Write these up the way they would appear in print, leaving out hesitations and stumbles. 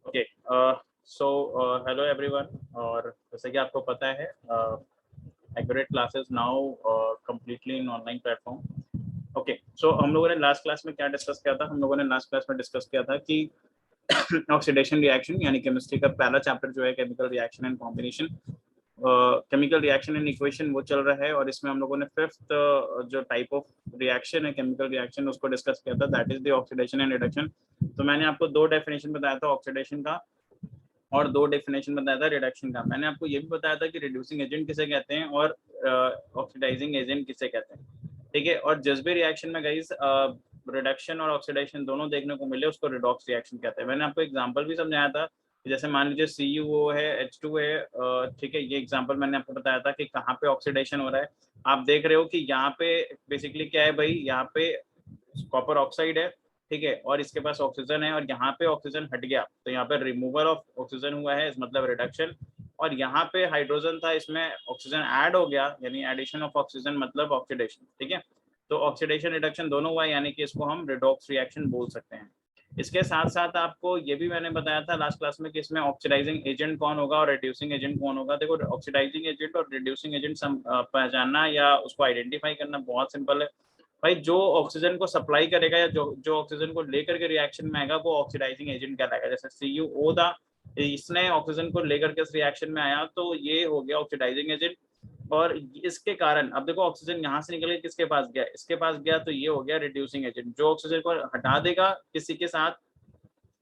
Okay so hello everyone. और जैसे कि आपको पता है accurate classes now completely in online platform. Okay, so हम लोगों ने लास्ट क्लास में क्या डिस्कस किया था? हम लोगों ने लास्ट क्लास में डिस्कस किया था कि ऑक्सीडेशन रिएक्शन यानी केमिस्ट्री का पहला चैप्टर जो है chemical reaction and combination, chemical reaction and equation वो चल रहा है। और इसमें हम लोगों ने फिफ्थ जो टाइप ऑफ रिएक्शन है केमिकल रिएक्शन उसको डिस्कस किया था, that is the oxidation and reduction. तो मैंने आपको दो डेफिनेशन बताया था ऑक्सीडेशन का और दो डेफिनेशन बताया था रिडक्शन का। मैंने आपको ये भी बताया था कि रिड्यूसिंग एजेंट किसे कहते हैं और ऑक्सीडाइजिंग एजेंट किसे कहते हैं, ठीक है। और जिस भी रिएक्शन में गाइस रिडक्शन और ऑक्सीडेशन दोनों देखने को मिले उसको रिडॉक्स रिएक्शन कहते हैं। मैंने आपको एग्जांपल भी समझाया था कि जैसे मान लीजिए CuO है, H2 है, ठीक है। ये एग्जांपल मैंने आपको बताया था कि कहाँ पे ऑक्सीडेशन हो रहा है। आप देख रहे हो कि यहाँ पे बेसिकली क्या है भाई, यहाँ पे कॉपर ऑक्साइड है, ठीक है, और इसके पास ऑक्सीजन है और यहाँ पे ऑक्सीजन हट गया तो यहाँ पे रिमूवल ऑफ ऑक्सीजन हुआ है, इस मतलब रिडक्शन। और यहाँ पे हाइड्रोजन था, इसमें ऑक्सीजन ऐड हो गया यानी एडिशन ऑफ ऑक्सीजन मतलब ऑक्सीडेशन, ठीक है। तो ऑक्सीडेशन रिडक्शन दोनों हुआ यानी कि इसको हम रिडॉक्स रिएक्शन बोल सकते हैं। इसके साथ साथ आपको ये भी मैंने बताया था लास्ट क्लास में कि इसमें ऑक्सीडाइजिंग एजेंट कौन होगा और रिड्यूसिंग एजेंट कौन होगा। देखो, ऑक्सीडाइजिंग एजेंट और रिड्यूसिंग एजेंट पहचानना या उसको आइडेंटिफाई करना बहुत सिंपल है भाई। जो ऑक्सीजन को सप्लाई करेगा या जो ऑक्सीजन को लेकर के रिएक्शन में आएगा वो ऑक्सीडाइजिंग एजेंट कहलाएगा। जैसे CuO था, इसने ऑक्सीजन को लेकर के इस रिएक्शन में आया तो ये हो गया ऑक्सीडाइजिंग एजेंट। और इसके कारण अब देखो ऑक्सीजन यहाँ से निकल के किसके पास गया, इसके पास गया, तो ये हो गया रिड्यूसिंग एजेंट। जो ऑक्सीजन को हटा देगा किसी के साथ,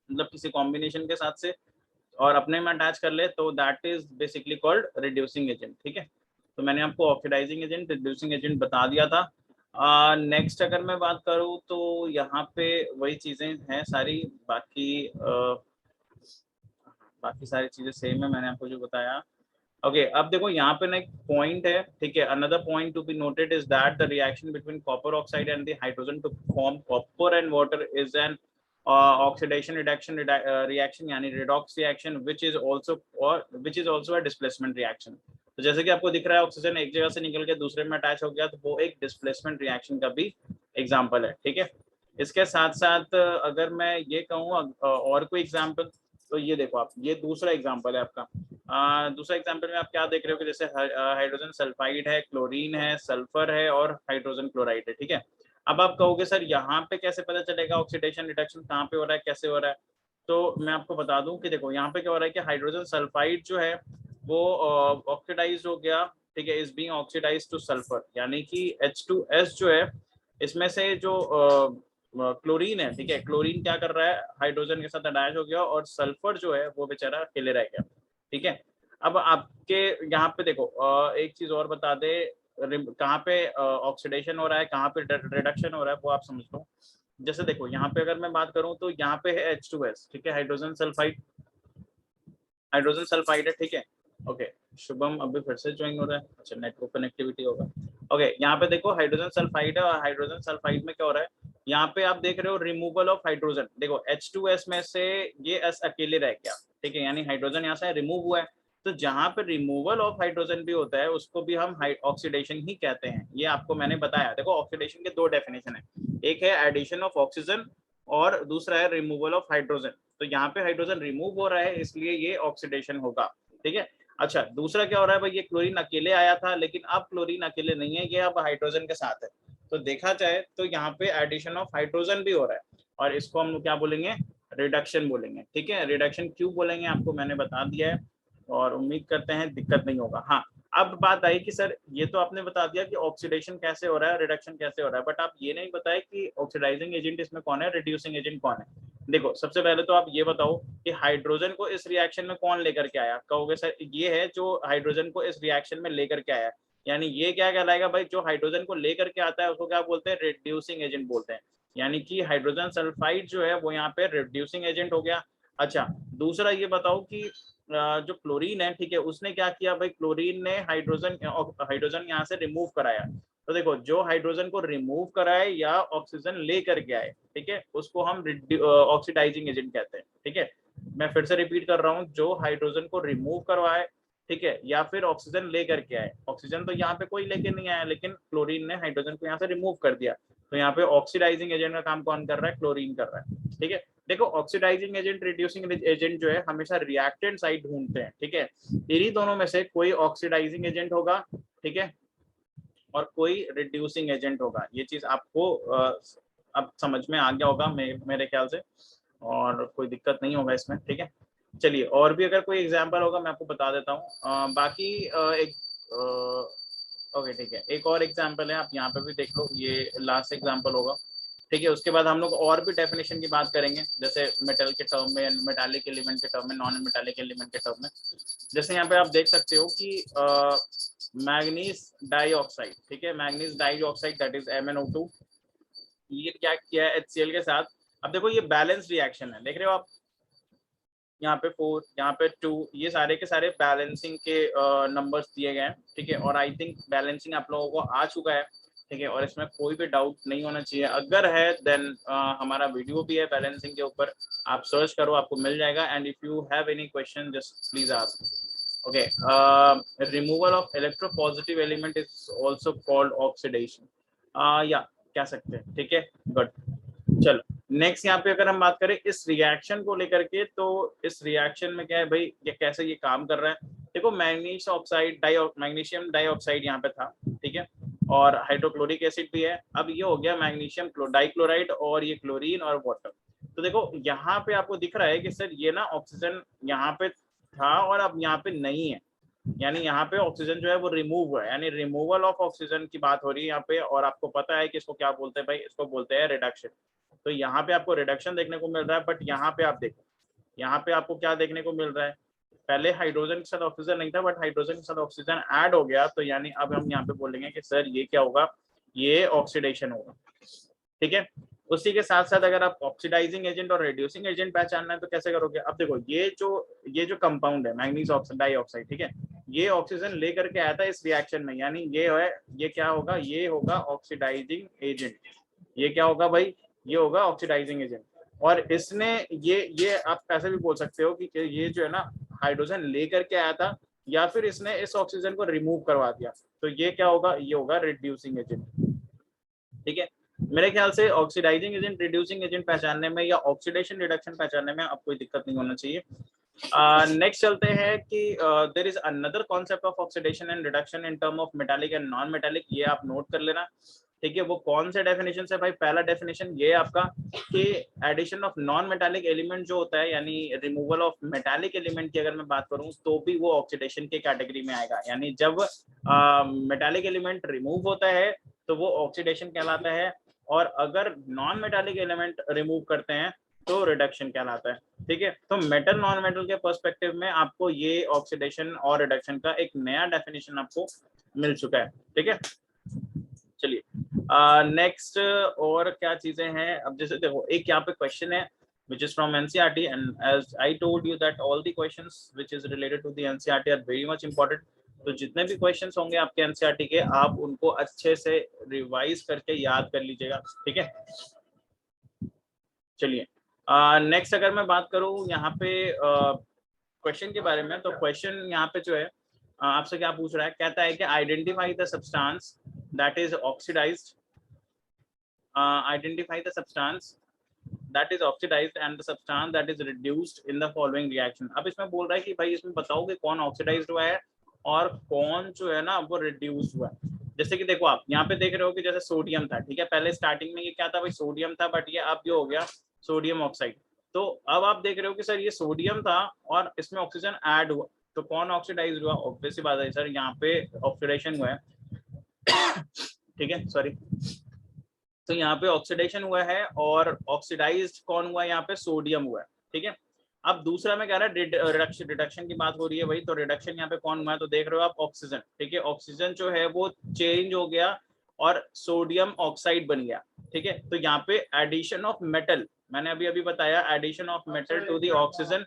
मतलब किसी कॉम्बिनेशन के साथ से, और अपने में अटैच कर ले तो that is basically called reducing agent, ठीक है। तो मैंने आपको ऑक्सीडाइजिंग एजेंट रिड्यूसिंग एजेंट बता दिया था। नेक्स्ट अगर मैं बात करूँ तो यहाँ पे वही चीजें हैं सारी, बाकी सारी चीजें सेम है मैंने आपको जो बताया। ओके, अब देखो यहाँ पे ना एक पॉइंट है, ठीक है। Another point to be noted is that the reaction between copper oxide and the hydrogen to form copper and water is an oxidation reduction reaction यानी redox reaction which is also a displacement reaction। तो जैसे कि आपको दिख रहा है oxygen एक जगह से निकल के दूसरे में अटैच हो गया तो वो एक डिस्प्लेसमेंट रिएक्शन का भी एग्जांपल है, ठीक है। इसके साथ साथ अगर मैं ये कहूँ और कोई एग्जांपल, तो ये देखो आप, ये दूसरा एग्जांपल है आपका। दूसरा एग्जांपल में आप क्या देख रहे हो कि जैसे हाइड्रोजन सल्फाइड है, क्लोरीन है, सल्फर है और हाइड्रोजन क्लोराइड है, ठीक है। अब आप कहोगे सर यहाँ पे कैसे पता चलेगा ऑक्सीडेशन रिडक्शन कहाँ पे हो रहा है, कैसे हो रहा है? तो मैं आपको बता दूं कि देखो यहाँ पे क्या हो रहा है कि हाइड्रोजन सल्फाइड जो है वो ऑक्सीडाइज हो गया, ठीक है, is being oxidise to sulphur, यानी कि H2S जो है इसमें से जो क्लोरीन है, ठीक है, क्लोरीन क्या कर रहा है, हाइड्रोजन के साथ अटैच हो गया और सल्फर जो है वो बेचारा अकेले रह गया, ठीक है। अब आपके यहाँ पे देखो एक चीज और बता दे, कहाँ पे ऑक्सीडेशन हो रहा है, कहाँ पे रिडक्शन हो रहा है वो आप समझ लो। जैसे देखो यहाँ पे अगर मैं बात करूँ तो यहाँ पे है H2S, ठीक है, हाइड्रोजन सल्फाइड, है, ठीक है। ओके, शुभम अभी फिर से ज्वाइन हो रहा है, अच्छा नेटवर्क कनेक्टिविटी होगा। ओके, यहाँ पे देखो हाइड्रोजन सल्फाइड है और हाइड्रोजन सल्फाइड में क्या हो रहा है, यहाँ पे आप देख रहे हो रिमूवल ऑफ हाइड्रोजन। देखो H2S में से ये S अकेले रह गया, ठीक है, यानी हाइड्रोजन यहाँ से रिमूव हुआ है। तो जहां पे रिमूवल ऑफ हाइड्रोजन भी होता है उसको भी हम ऑक्सीडेशन ही कहते हैं। ये आपको मैंने बताया। देखो ऑक्सीडेशन के दो डेफिनेशन है, एक है एडिशन ऑफ ऑक्सीजन और दूसरा है रिमूवल ऑफ हाइड्रोजन। तो यहाँ पे हाइड्रोजन रिमूव हो रहा है इसलिए ये ऑक्सीडेशन होगा, ठीक है। अच्छा, दूसरा क्या हो रहा है भाई, ये क्लोरीन अकेले आया था लेकिन अब क्लोरीन अकेले नहीं है, ये अब हाइड्रोजन के साथ है। तो देखा जाए तो यहाँ पे एडिशन ऑफ हाइड्रोजन भी हो रहा है और इसको हम क्या बोलेंगे, रिडक्शन बोलेंगे, ठीक है। रिडक्शन क्यों बोलेंगे आपको मैंने बता दिया है और उम्मीद करते हैं दिक्कत नहीं होगा। हाँ, अब बात आई कि सर ये तो आपने बता दिया कि ऑक्सीडेशन कैसे हो रहा है, रिडक्शन कैसे हो रहा है, बट आप ये नहीं बताए कि ऑक्सीडाइजिंग एजेंट इसमें कौन है, रिड्यूसिंग एजेंट कौन है। देखो सबसे पहले तो आप ये बताओ कि हाइड्रोजन को इस रिएक्शन में कौन लेकर के आया। कहोगे सर ये है जो हाइड्रोजन को इस रिएक्शन में लेकर के आया, यानी ये क्या कहलाएगा भाई, जो हाइड्रोजन को लेकर के आता है उसको क्या बोलते हैं, रिड्यूसिंग एजेंट बोलते हैं। यानी कि हाइड्रोजन सल्फाइड जो है वो यहाँ पे रिड्यूसिंग एजेंट हो गया। अच्छा, दूसरा ये बताओ कि जो क्लोरीन है, ठीक है, उसने क्या किया भाई, क्लोरीन ने हाइड्रोजन यहाँ से रिमूव कराया। तो देखो जो हाइड्रोजन को रिमूव कराए या ऑक्सीजन ले करके आए, ठीक है, उसको हम ऑक्सीडाइजिंग एजेंट कहते हैं, ठीक है। मैं फिर से रिपीट कर रहा हूँ, जो हाइड्रोजन को रिमूव करवाए, ठीक है, या फिर ऑक्सीजन ले करके आए। ऑक्सीजन तो यहाँ पे कोई लेके नहीं आया लेकिन क्लोरीन ने हाइड्रोजन को यहाँ से रिमूव कर दिया, तो यहाँ पे ऑक्सीडाइजिंग एजेंट का काम कौन कर रहा है, क्लोरीन कर रहा है, ठीक है। देखो ऑक्सीडाइजिंग एजेंट, रिड्यूसिंग एजेंट जो है हमेशा रिएक्टेंट साइड ढूंढते हैं, ठीक है। इन्हीं दोनों में से कोई ऑक्सीडाइजिंग एजेंट होगा, ठीक है, और कोई रिड्यूसिंग एजेंट होगा। ये चीज आपको अब समझ में आ गया होगा मेरे ख्याल से, और कोई दिक्कत नहीं होगा इसमें, ठीक है। चलिए, और भी अगर कोई एग्जांपल होगा मैं आपको बता देता हूँ। बाकी एक ओके, ठीक है, एक और एग्जांपल है, आप यहाँ पे भी देख लो, ये लास्ट एग्जांपल होगा, ठीक है। उसके बाद हम लोग और भी डेफिनेशन की बात करेंगे, जैसे मेटल के टर्म में, मेटालिक एलिमेंट के टर्म में, नॉन मेटालिक एलिमेंट के टर्म में। जैसे यहाँ पे आप देख सकते हो कि मैग्नीज डाइऑक्साइड, ठीक है, manganese dioxide that is MnO2, ये क्या किया है HCl के साथ। अब देखो ये बैलेंस रिएक्शन है, देख रहे हो आप, यहाँ पे 4, यहाँ पे 2, ये सारे के सारे बैलेंसिंग के नंबर्स दिए गए हैं, ठीक है। और आई थिंक बैलेंसिंग आप लोगों को आ चुका है, ठीक है, और इसमें कोई भी डाउट नहीं होना चाहिए। अगर है देन हमारा वीडियो भी है बैलेंसिंग के ऊपर, आप सर्च करो, आपको मिल जाएगा। And if you have any question just please ask. Okay, removal of electropositive element is also called oxidation, या कह सकते हैं, ठीक है, गुड। चलो नेक्स्ट यहाँ पे अगर हम बात करें इस रिएक्शन को लेकर के, तो इस रिएक्शन में क्या है भाई, ये कैसे ये काम कर रहा है। देखो मैग्नीशियम ऑक्साइड मैग्नीशियम डाइऑक्साइड यहाँ पे था, ठीक है, और हाइड्रोक्लोरिक एसिड भी है। अब ये हो गया मैग्नीशियम डाइक्लोराइड, और ये क्लोरीन और वाटर। तो देखो यहाँ पे आपको दिख रहा है कि सर ये ना ऑक्सीजन यहाँ पे था और अब यहाँ पे नहीं है, यानी यहाँ पे ऑक्सीजन जो है वो रिमूव हुआ है, यानी रिमूवल ऑफ ऑक्सीजन की बात हो रही है यहाँ पे। और आपको पता है कि इसको क्या बोलते हैं भाई, इसको बोलते हैं रिडक्शन। तो यहाँ पे आपको रिडक्शन देखने को मिल रहा है, बट यहाँ पे आप देखो, यहाँ पे आपको क्या देखने को मिल रहा है, पहले हाइड्रोजन के साथ ऑक्सीजन नहीं था, बट हाइड्रोजन के साथ ऑक्सीजन ऐड हो गया, तो यानी अब हम यहाँ पे बोलेंगे कि सर ये क्या होगा, ये ऑक्सीडेशन होगा, ठीक है। उसी के साथ साथ अगर आप ऑक्सीडाइजिंग एजेंट और रिड्यूसिंग एजेंट पहचानना है तो कैसे करोगे। अब देखो ये जो कंपाउंड है मैग्नीज डाइऑक्साइड, ठीक है, ये ऑक्सीजन लेकर के आया था इस रिएक्शन में, यानी ये है, ये क्या होगा, ये होगा ऑक्सीडाइजिंग एजेंट। ये क्या होगा भाई, ये होगा ऑक्सीडाइजिंग एजेंट। और इसने ये आप ऐसे भी बोल सकते हो कि ये जो है ना हाइड्रोजन लेकर के आया था, या फिर इसने इस ऑक्सीजन को रिमूव करवा दिया, तो ये क्या होगा, ये होगा रिड्यूसिंग एजेंट, ठीक है। मेरे ख्याल से ऑक्सीडाइजिंग एजेंट, रिड्यूसिंग एजेंट पहचानने में या ऑक्सीडेशन रिडक्शन पहचानने में अब कोई दिक्कत नहीं होना चाहिए। नेक्स्ट चलते हैं कि there is another concept of oxidation and reduction in term of metallic and non metallic, ये आप नोट कर लेना, ठीक है। वो कौन से डेफिनेशन से भाई, पहला डेफिनेशन ये आपका कि addition of non metallic element जो होता है, यानी रिमूवल ऑफ मेटालिक एलिमेंट की अगर मैं बात करूं तो भी वो ऑक्सीडेशन के कैटेगरी में आएगा। यानी जब मेटालिक एलिमेंट रिमूव होता है तो वो ऑक्सीडेशन कहलाता है, और अगर नॉन मेटालिक एलिमेंट रिमूव करते हैं तो रिडक्शन कहलाता है, ठीक है। तो मेटल नॉन मेटल के पर्सपेक्टिव में आपको ये ऑक्सीडेशन और रिडक्शन का एक नया डेफिनेशन आपको मिल चुका है, ठीक है। चलिए नेक्स्ट और क्या चीजें हैं। अब जैसे देखो एक यहाँ पे क्वेश्चन है which is from NCERT, and as I told you that all the questions which is related to the NCERT are very much important. तो जितने भी क्वेश्चंस होंगे आपके एनसीईआरटी के, आप उनको अच्छे से रिवाइज करके याद कर लीजिएगा, ठीक है। चलिए नेक्स्ट अगर मैं बात करूं यहाँ पे क्वेश्चन के बारे में, तो क्वेश्चन यहाँ पे जो है आपसे क्या पूछ रहा है, कहता है कि identify the substance that is oxidised, identify the substance that is oxidized and the substance that is reduced in the following reaction। अब इसमें बोल रहा है कि भाई इसमें बताओ कि कौन ऑक्सीडाइज्ड हुआ है और कौन जो है ना वो रिड्यूस हुआ है। जैसे कि देखो आप यहाँ पे देख रहे हो कि जैसे सोडियम था, ठीक है, पहले स्टार्टिंग में ये क्या था भाई, सोडियम था, बट ये अब जो हो गया सोडियम ऑक्साइड। तो अब आप देख रहे हो कि सर ये सोडियम था और इसमें ऑक्सीजन ऐड हुआ, तो कौन ऑक्सीडाइज हुआ, ऑब्वियस सी बात है सर यहाँ पे ऑक्सीडेशन हुआ है, ठीक है, सॉरी। तो यहाँ पे ऑक्सीडेशन हुआ है, और ऑक्सीडाइज्ड कौन हुआ है, यहाँ पे सोडियम हुआ है, ठीक है। अब दूसरा में कह रहा है रिडक्शन की बात हो रही है भाई, तो रिडक्शन यहाँ पे कौन हुआ है, तो देख रहे हो आप ऑक्सीजन, ठीक है, ऑक्सीजन जो है वो चेंज हो गया और सोडियम ऑक्साइड बन गया, ठीक है। तो यहाँ पे एडिशन ऑफ मेटल, मैंने अभी अभी बताया, addition of metal to the oxygen,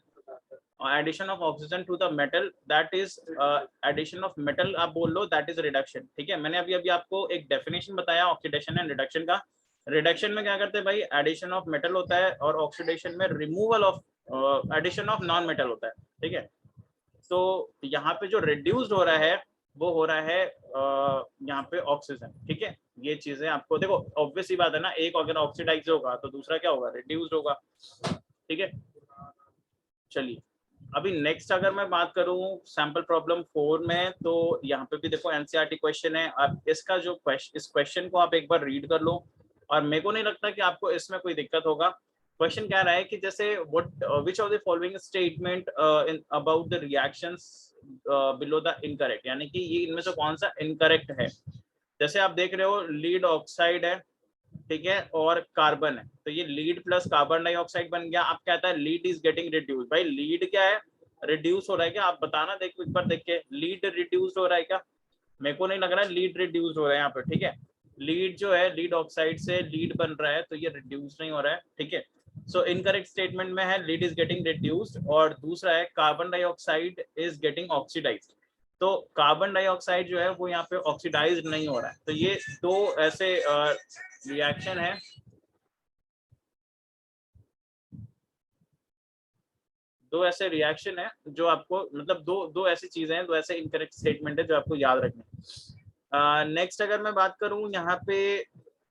addition of oxygen to the metal, that is addition of metal आप बोल लो, दैट इज रिडक्शन, ठीक है। मैंने अभी अभी आपको एक डेफिनेशन बताया ऑक्सीडेशन एंड रिडक्शन का। रिडक्शन में क्या करते हैं भाई, एडिशन ऑफ मेटल होता है, और ऑक्सीडेशन में removal of addition of non metal होता है, ठीक है। तो यहाँ पे जो रिड्यूस्ड हो रहा है वो हो रहा है यहाँ पे ऑक्सीजन, ठीक है। ये चीजें आपको देखो, ऑब्वियस ही बात है ना, एक अगर ऑक्सीडाइज होगा तो दूसरा क्या होगा, रिड्यूस्ड होगा। ठीक है। चलिए अभी नेक्स्ट अगर मैं बात करूं सैंपल प्रॉब्लम 4 में, तो यहाँ पे भी देखो एनसीईआरटी क्वेश्चन है। अब इसका जो इस क्वेश्चन को आप एक बार रीड कर लो, और मेरे को नहीं लगता कि आपको इसमें कोई दिक्कत होगा। क्वेश्चन क्या रहा है कि जैसे what which of the following statement about the reactions below the incorrect, यानी कि ये इनमें से कौन सा इनकरेक्ट है। जैसे आप देख रहे हो लीड ऑक्साइड है, ठीक है, और कार्बन है, तो ये लीड प्लस कार्बन डाइऑक्साइड बन गया। आप कहता है लीड इज गेटिंग रिड्यूस, भाई लीड क्या है, रिड्यूस हो रहा है क्या, आप बताना, देख एक बार देख के, लीड रिड्यूस हो रहा है क्या, मेरे को नहीं लग रहा है लीड रिड्यूस हो रहा है यहाँ पे, ठीक है। लीड जो है लीड ऑक्साइड से लीड बन रहा है, तो ये रिड्यूस नहीं हो रहा है, ठीक है। सो इनकरेक्ट स्टेटमेंट में है लीड इज गेटिंग रिड्यूस्ड, और दूसरा है carbon dioxide is getting oxidised. तो कार्बन डाइऑक्साइड जो है वो यहाँ पे ऑक्सीडाइज नहीं हो रहा है। तो ये दो ऐसे रिएक्शन है, दो ऐसे रिएक्शन है जो आपको, मतलब दो ऐसी चीजें हैं, दो ऐसे इनकरेक्ट स्टेटमेंट है जो आपको याद रखने। नेक्स्ट अगर मैं बात करूं यहाँ पे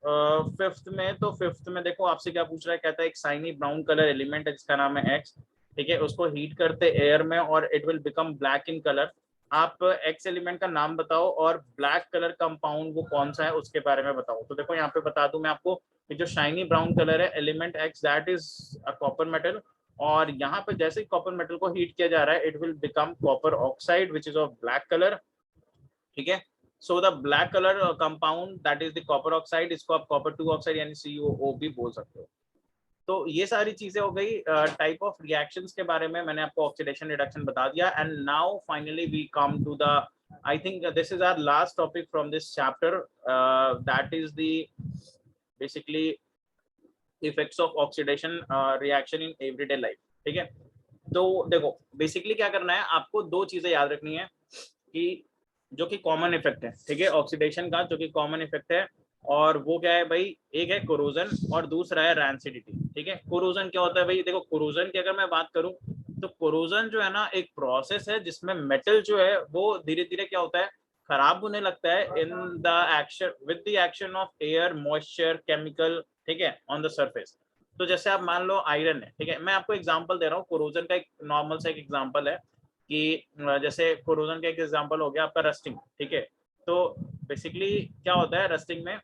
फिफ्थ में, तो फिफ्थ में देखो आपसे क्या पूछ रहा है, कहता है एक शाइनी ब्राउन कलर एलिमेंट है जिसका नाम है एक्स, ठीक है, उसको हीट करते एयर में और it will become black in colour. आप एक्स एलिमेंट का नाम बताओ और ब्लैक कलर कंपाउंड वो कौन सा है उसके बारे में बताओ। तो देखो यहाँ पे बता दूं मैं आपको कि जो शाइनी ब्राउन कलर है element x, that is a copper metal, और यहाँ पे जैसे ही कॉपर मेटल को हीट किया जा रहा है it will become copper oxide which is of black colour, ठीक है। So the black colour compound that is the copper oxide, इसको आप कॉपर 2 ऑक्साइड यानी CuO भी बोल सकते हो। तो ये सारी चीजें हो गई टाइप ऑफ रिएक्शंस के बारे में, मैंने आपको ऑक्सीडेशन रिडक्शन बता दिया। And now finally we come to the, I think this is our last topic from this chapter, that is the basically effects of oxidation reaction in everyday life, ठीक है। तो देखो बेसिकली क्या करना है, आपको दो चीजें याद रखनी है कि जो कि कॉमन इफेक्ट है, ठीक है, ऑक्सीडेशन का जो कि कॉमन इफेक्ट है, और वो क्या है भाई, एक है कोरोजन और दूसरा है रैंसिडिटी, ठीक है। कोरोजन क्या होता है भाई, देखो कोरोजन की अगर मैं बात करूं तो कोरोजन जो है ना एक प्रोसेस है जिसमें मेटल जो है वो धीरे धीरे क्या होता है, खराब होने लगता है in the action with the action of air moisture chemical, ठीक है, ऑन द सरफेस। तो जैसे आप मान लो आयरन है, ठीक है, मैं आपको एग्जांपल दे रहा हूँ कोरोजन का, एक नॉर्मल सा एक एग्जांपल है कि जैसे कोरोजन का एक एग्जांपल हो गया आपका रस्टिंग, ठीक है। तो बेसिकली क्या होता है रस्टिंग में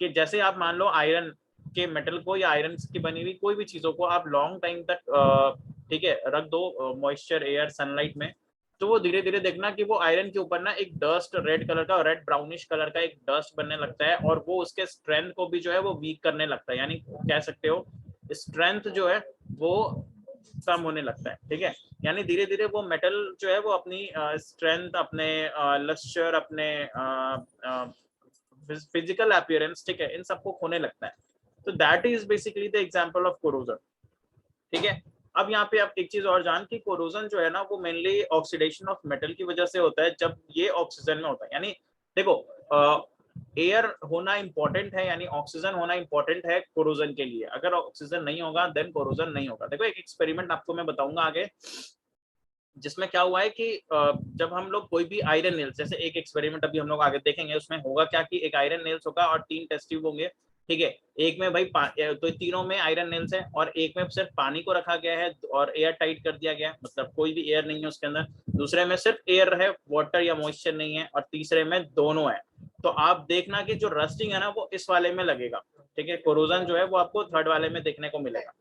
कि जैसे आप मान लो आयरन के मेटल को या आयरन की बनी हुई कोई भी चीजों को आप लॉन्ग टाइम तक ठीक है रख दो मॉइस्चर एयर सनलाइट में, तो वो धीरे धीरे देखना कि वो आयरन के ऊपर ना एक डस्ट रेड कलर का, रेड ब्राउनिश कलर का एक डस्ट बनने लगता है, और वो उसके स्ट्रेंथ को भी जो है वो वीक करने लगता है, यानी कह सकते हो स्ट्रेंथ जो है वो कम होने लगता है, ठीक है। यानी धीरे धीरे वो मेटल जो है वो अपनी स्ट्रेंथ, अपने लस्चर, अपने फिजिकल अपीयरेंस, ठीक है, इन सबको खोने लगता है। तो that is basically the example of corrosion, ठीक है। अब यहाँ पे आप एक चीज और जान कि कोरोजन जो है ना वो मेनली ऑक्सीडेशन ऑफ मेटल की वजह से होता है जब ये ऑक्सीजन में होता है। यानी देखो एयर होना इंपॉर्टेंट है, यानी ऑक्सीजन होना इंपॉर्टेंट है कोरोजन के लिए, अगर ऑक्सीजन नहीं होगा देन कोरोजन नहीं होगा। देखो एक एक्सपेरिमेंट आपको मैं बताऊंगा आगे, जिसमें क्या हुआ है कि जब हम लोग कोई भी आयरन नेल्स, जैसे एक एक्सपेरिमेंट अभी हम लोग आगे देखेंगे, उसमें होगा क्या कि एक आयरन नेल्स होगा और 3 टेस्ट ट्यूब होंगे, ठीक है। एक में भाई तो तीनों में आयरन नेल्स है, और एक में सिर्फ पानी को रखा गया है और एयर टाइट कर दिया गया है, मतलब कोई भी एयर नहीं है उसके अंदर। दूसरे में सिर्फ एयर है, वाटर या मॉइस्चर नहीं है, और तीसरे में दोनों है। तो आप देखना कि जो रस्टिंग है ना वो इस वाले में लगेगा, ठीक है, कोरोजन जो है वो आपको थर्ड वाले में देखने को मिलेगा,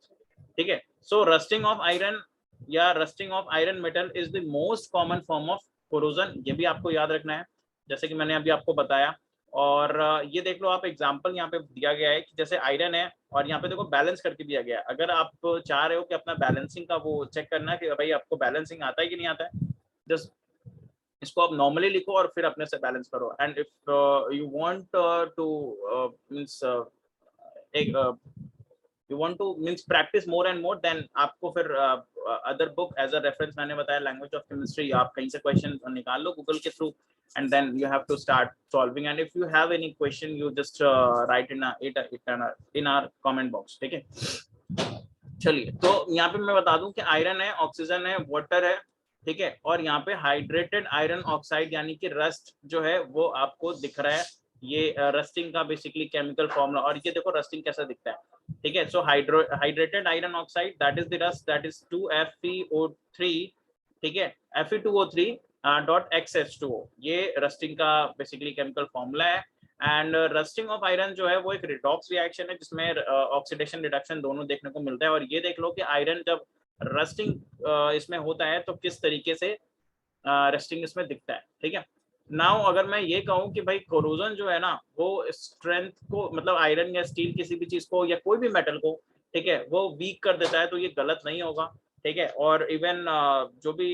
ठीक है। सो रस्टिंग ऑफ आयरन या rusting of iron metal is the most common form of corrosion, ये भी आपको याद रखना है जैसे कि मैंने अभी आपको बताया। और ये देख लो आप एग्जांपल यहाँ पे दिया गया है कि जैसे आयरन है और यहाँ पे देखो बैलेंस करके दिया गया है। अगर आप चाह रहे हो कि अपना बैलेंसिंग का वो चेक करना है कि भाई आपको बैलेंसिंग आता है कि नहीं आता है, जस्ट इसको आप नॉर्मली लिखो और फिर अपने से बैलेंस करो। And if you want to means you want to means practice more and more, then आपको फिर other book as a reference मैंने बताया लैंग्वेज ऑफ केमिस्ट्री, आप कहीं से क्वेश्चन निकाल लो गूगल के through, and then you have to start solving, and if you have any question you just write in our comment box, ठीक है। चलिए तो यहाँ पे मैं बता दूं कि आयरन है, ऑक्सीजन है, वाटर है, ठीक है, और यहाँ पे हाइड्रेटेड आयरन ऑक्साइड यानी कि रस्ट जो है वो आपको दिख रहा है। ये रस्टिंग का बेसिकली केमिकल फॉर्मूला, और ये देखो रस्टिंग कैसा दिखता है, ठीक है। So hydrated iron oxide that is the rust that is 2FeO3, ठीक है, Fe2O3 डॉट XH2O, ये रस्टिंग का बेसिकली केमिकल फॉर्मूला है। एंड रस्टिंग ऑफ आयरन जो है वो एक रिडॉक्स रिएक्शन है जिसमें ऑक्सीडेशन रिडक्शन दोनों देखने को मिलता है। और ये देख लो कि आयरन जब रस्टिंग इसमें होता है तो किस तरीके से रस्टिंग इसमें दिखता है, ठीक है। नाउ अगर मैं ये कहूँ कि भाई कोरोजन जो है ना वो स्ट्रेंथ को, मतलब आयरन या स्टील किसी भी चीज को या कोई भी मेटल को, ठीक है, वो वीक कर देता है, तो ये गलत नहीं होगा, ठीक है। और इवन जो भी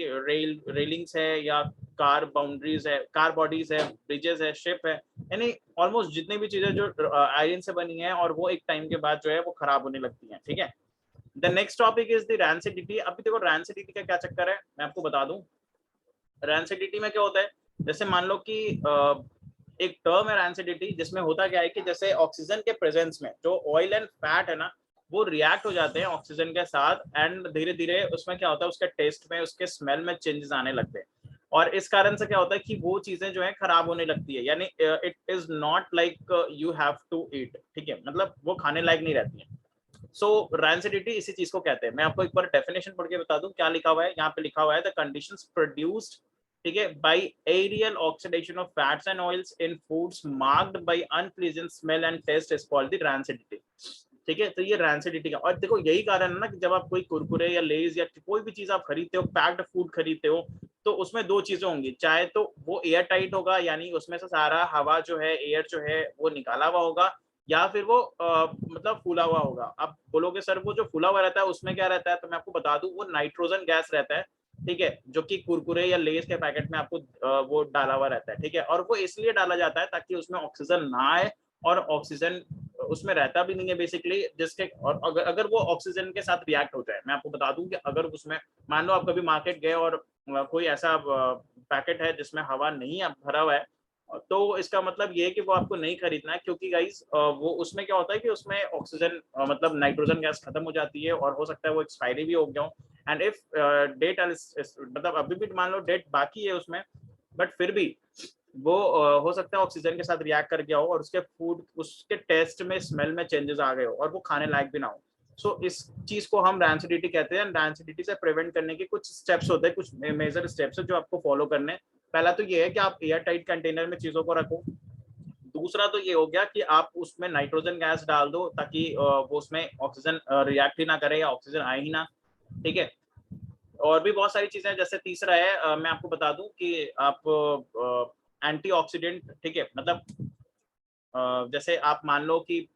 रेलिंग्स है या कार बाउंड्रीज है, कार बॉडीज है, ब्रिजेस है, शिप है, यानी ऑलमोस्ट जितनी भी चीजें जो आयरन से बनी है और वो एक टाइम के बाद जो है वो खराब होने लगती है, ठीक है। The next topic is the rancidity. अभी देखो रैंसिडिटी का क्या चक्कर है मैं आपको बता दूं। रैंसिडिटी में क्या होता है, जैसे मान लो कि एक टर्म है रैंसिडिटी, जिसमें होता क्या है कि जैसे ऑक्सीजन के प्रेजेंस में जो ऑयल एंड फैट है ना वो रिएक्ट हो जाते हैं ऑक्सीजन के साथ, एंड धीरे धीरे उसमें क्या होता है, उसके टेस्ट में, उसके स्मेल में चेंजेस आने लगते हैं। और इस कारण से क्या होता है कि वो चीजें जो है खराब होने लगती है, यानी it is not like you have to eat, ठीक है, मतलब वो खाने लायक नहीं रहती है। सो रैंसिडिटी इसी चीज को कहते हैं। मैं आपको एक बार डेफिनेशन पढ़ के बता दूं क्या लिखा हुआ है। यहाँ पे लिखा हुआ है द कंडीशंस प्रोड्यूस्ड, ठीक है, by aerial oxidation of fats and oils in foods marked by unpleasant smell and taste is called the rancidity, ठीक है। तो ये रैंसिडिटी का, और देखो यही कारण है ना कि जब आप कोई कुरकुरे या लेज या कोई भी चीज आप खरीदते हो, पैक्ड फूड खरीदते हो, तो उसमें दो चीजें होंगी, चाहे तो वो एयर टाइट होगा, यानी उसमें से सारा हवा जो है, एयर जो है वो निकाला हुआ होगा, या फिर वो मतलब फूला हुआ होगा। आप बोलोगे सर वो जो फूला हुआ रहता है उसमें क्या रहता है, तो मैं आपको बता दूं वो नाइट्रोजन गैस रहता है, ठीक है, जो कि कुरकुरे या लेस के पैकेट में आपको वो डाला हुआ रहता है, ठीक है। और वो इसलिए डाला जाता है ताकि उसमें ऑक्सीजन ना आए, और ऑक्सीजन उसमें रहता भी नहीं है बेसिकली, जिसके, और अगर वो ऑक्सीजन के साथ रिएक्ट हो जाए, मैं आपको बता दूं कि अगर उसमें मान लो आप कभी मार्केट गए और कोई ऐसा पैकेट है जिसमें हवा नहीं भरा हुआ है, तो इसका मतलब ये है कि वो आपको नहीं खरीदना है, क्योंकि गाइस वो उसमें क्या होता है कि उसमें ऑक्सीजन मतलब नाइट्रोजन गैस खत्म हो जाती है, और हो सकता है वो एक्सपायरी भी हो गया हो। एंड इफ डेट मतलब अभी भी मान लो डेट बाकी है उसमें, बट फिर भी वो हो सकता है ऑक्सीजन के साथ रिएक्ट कर गया हो, और उसके फूड, उसके टेस्ट में, स्मेल में चेंजेस आ गए हो, और वो खाने लायक भी ना हो। सो इस चीज को हम रैंसिडिटी कहते हैं। रैंसिडिटी से प्रिवेंट करने के कुछ स्टेप्स होते हैं, कुछ मेजर स्टेप्स है जो आपको फॉलो करने। पहला तो ये है कि आप एयर टाइट कंटेनर में चीजों को रखो। दूसरा तो ये हो गया कि आप उसमें नाइट्रोजन गैस डाल दो ताकि वो उसमें ऑक्सीजन रिएक्ट ही ना करे या ऑक्सीजन आए ही ना, ठीक है। और भी बहुत सारी चीजें, जैसे तीसरा है मैं आपको बता दूं कि आप एंटीऑक्सीडेंट, ठीक है, मतलब जैसे आप मान लो कि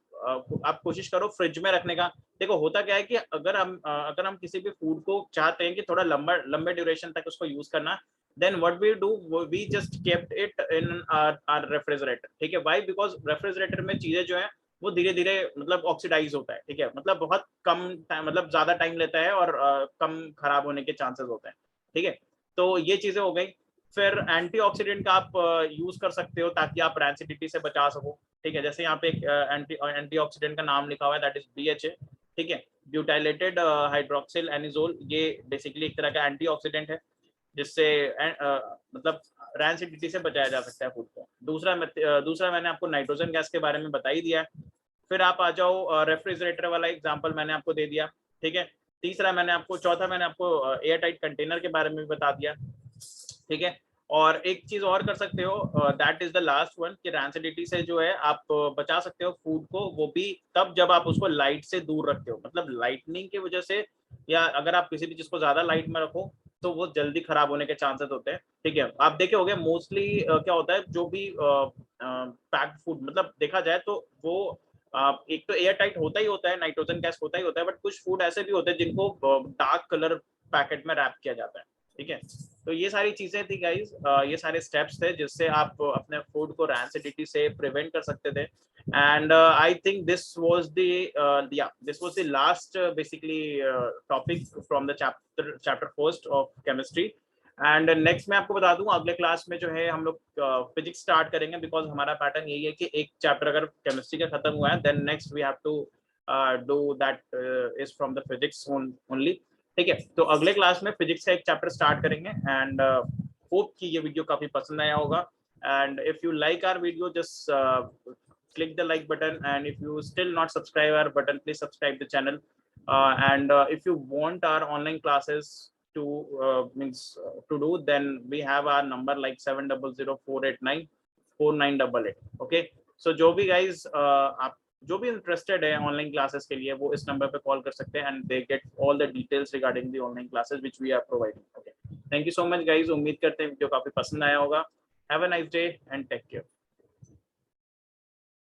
आप कोशिश करो फ्रिज में रखने का। देखो होता क्या है कि अगर हम किसी भी फूड को चाहते हैं कि थोड़ा लंबे ड्यूरेशन तक उसको यूज करना, then what we do, we just kept it in our refrigerator, ठीक है। व्हाई? बिकॉज रेफ्रिजरेटर में चीजें जो है वो धीरे धीरे मतलब ऑक्सीडाइज होता है, ठीक है, मतलब बहुत कम टाइम, मतलब ज्यादा टाइम लेता है, और कम खराब होने के चांसेस होते हैं, ठीक है। तो ये चीजें हो गई। फिर एंटीऑक्सीडेंट का आप यूज कर सकते हो ताकि आप रैंसिडिटी से बचा सको, ठीक है। जैसे यहाँ पे एक एंटीऑक्सीडेंट का नाम लिखा हुआ है, दैट इज BHA, ठीक है, ब्यूटाइलेटेड हाइड्रोक्सिल एनिजोल। ये बेसिकली एक तरह का एंटीऑक्सीडेंट है जिससे मतलब रैंसिडिटी से बचाया जा सकता है फूड को। दूसरा मैंने आपको नाइट्रोजन गैस के बारे में बता ही दिया है। फिर आप आ जाओ रेफ्रिजरेटर वाला एग्जांपल मैंने आपको दे दिया, ठीक है। चौथा मैंने आपको एयर टाइट कंटेनर के बारे में भी बता दिया, ठीक है। और एक चीज और कर सकते हो, that is the last one, कि रैंसिडिटी से जो है आप बचा सकते हो फूड को, वो भी तब जब आप उसको लाइट से दूर रखते हो, मतलब लाइटनिंग की वजह से, या अगर आप किसी भी चीज को ज्यादा लाइट में रखो तो वो जल्दी खराब होने के चांसेस होते हैं, ठीक है। आप देखे होंगे मोस्टली क्या होता है, जो भी पैक्ड फूड, मतलब देखा जाए तो वो एक तो एयर टाइट होता ही होता है, नाइट्रोजन गैस होता ही होता है, बट कुछ फूड ऐसे भी होते हैं जिनको डार्क कलर पैकेट में रैप किया जाता है, ठीक है। तो ये सारी चीजें थी गाइज, ये सारे स्टेप्स थे जिससे आप अपने फूड को रैंसिडिटी से प्रिवेंट कर सकते थे। And I think this was the last basically topic from the chapter first of chemistry. And next मैं आपको बता दूं अगले क्लास में जो है हम लोग फिजिक्स स्टार्ट करेंगे, बिकॉज हमारा पैटर्न यही है कि एक चैप्टर अगर केमिस्ट्री का खत्म हुआ है, then next we have to do that is from the physics only, ठीक है। तो अगले क्लास में फिजिक्स का एक चैप्टर स्टार्ट करेंगे। एंड होप कि ये वीडियो काफी पसंद आया होगा। And if you like our video, just click the like button, and if you still not subscribe our button, please subscribe the channel. And if you want our online classes to to do, then we have our number like 7004894988. Okay, so जो भी guys आप जो भी interested है online classes के लिए, वो इस नंबर पे कॉल कर सकते हैं, and they get all the details regarding the online classes which we are providing. Okay, thank you so much guys. उम्मीद करते हैं वीडियो काफी पसंद आया होगा. Have a nice day and take care.